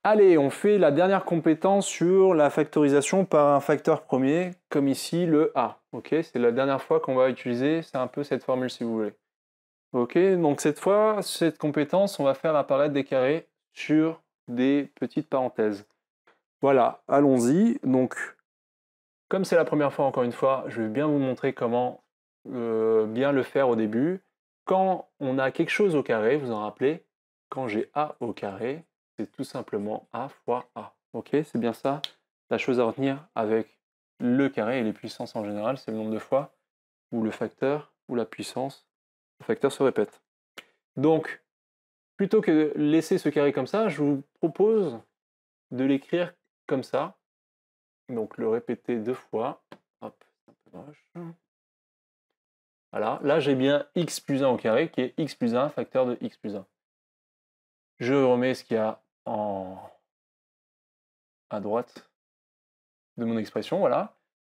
Allez, on fait la dernière compétence sur la factorisation par un facteur premier, comme ici le a. Ok, c'est la dernière fois qu'on va utiliser, c'est un peu cette formule si vous voulez. Ok, donc cette fois, cette compétence, on va faire apparaître des carrés sur des petites parenthèses. Voilà, allons-y. Donc, comme c'est la première fois, encore une fois, je vais bien vous montrer comment bien le faire au début. Quand on a quelque chose au carré, vous en rappelez, quand j'ai a au carré, c'est tout simplement a fois a. Ok, c'est bien ça. La chose à retenir avec le carré et les puissances en général, c'est le nombre de fois où le facteur ou la puissance, le facteur se répète. Donc, plutôt que de laisser ce carré comme ça, je vous propose de l'écrire comme ça. Donc, le répéter 2 fois. Hop, c'est un peu moche. Voilà, là j'ai bien x plus 1 au carré qui est x plus 1, facteur de x plus 1. Je remets ce qu'il y a à droite de mon expression, voilà.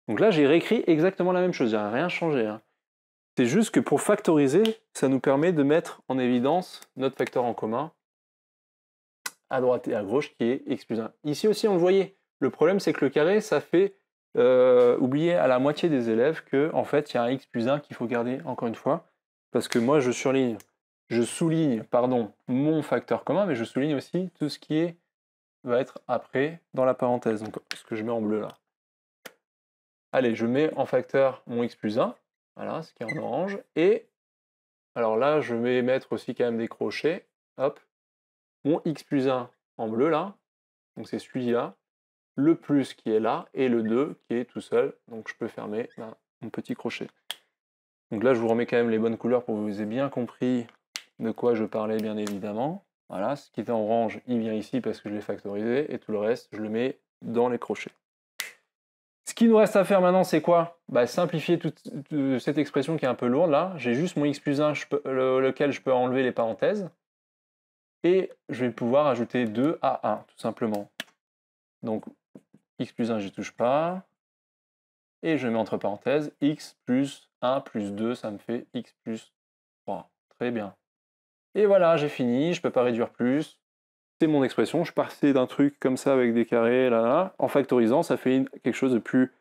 Donc là j'ai réécrit exactement la même chose, j'ai rien changé. Hein. C'est juste que pour factoriser, ça nous permet de mettre en évidence notre facteur en commun à droite et à gauche qui est x plus 1. Ici aussi on le voyait, le problème c'est que le carré ça fait oublier à la moitié des élèves que en fait il y a un x plus 1 qu'il faut garder encore une fois, parce que moi je souligne mon facteur commun, mais je souligne aussi tout ce qui va être après dans la parenthèse, donc ce que je mets en bleu là. Allez, je mets en facteur mon x plus 1, voilà, ce qui est en orange, et alors là je vais mettre aussi quand même des crochets, hop, mon x plus 1 en bleu là, donc c'est celui-là, le plus qui est là, et le 2 qui est tout seul, donc je peux fermer là, mon petit crochet. Donc là je vous remets quand même les bonnes couleurs pour que vous ayez bien compris de quoi je parlais bien évidemment. Voilà, ce qui était en orange, il vient ici parce que je l'ai factorisé, et tout le reste, je le mets dans les crochets. Ce qui nous reste à faire maintenant, c'est quoi? Simplifier toute cette expression qui est un peu lourde là. J'ai juste mon x plus 1, lequel je peux enlever les parenthèses. Et je vais pouvoir ajouter 2 à 1, tout simplement. Donc, x plus 1, je n'y touche pas. Et je mets entre parenthèses, x plus 1 plus 2, ça me fait x plus 3. Très bien. Et voilà, j'ai fini, je ne peux pas réduire plus. C'est mon expression, je partais d'un truc comme ça avec des carrés, là. En factorisant, ça fait quelque chose de plus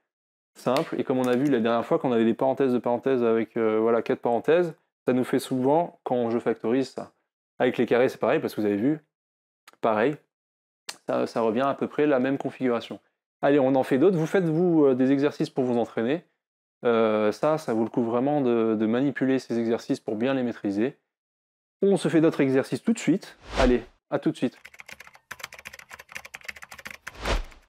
simple. Et comme on a vu la dernière fois qu'on avait des parenthèses de parenthèses avec 4 parenthèses, ça nous fait souvent, quand je factorise ça. Avec les carrés, c'est pareil, parce que vous avez vu, pareil, ça revient à peu près la même configuration. Allez, on en fait d'autres. Vous faites, vous, des exercices pour vous entraîner. Ça vaut le coup vraiment de manipuler ces exercices pour bien les maîtriser. On se fait d'autres exercices tout de suite. Allez, à tout de suite.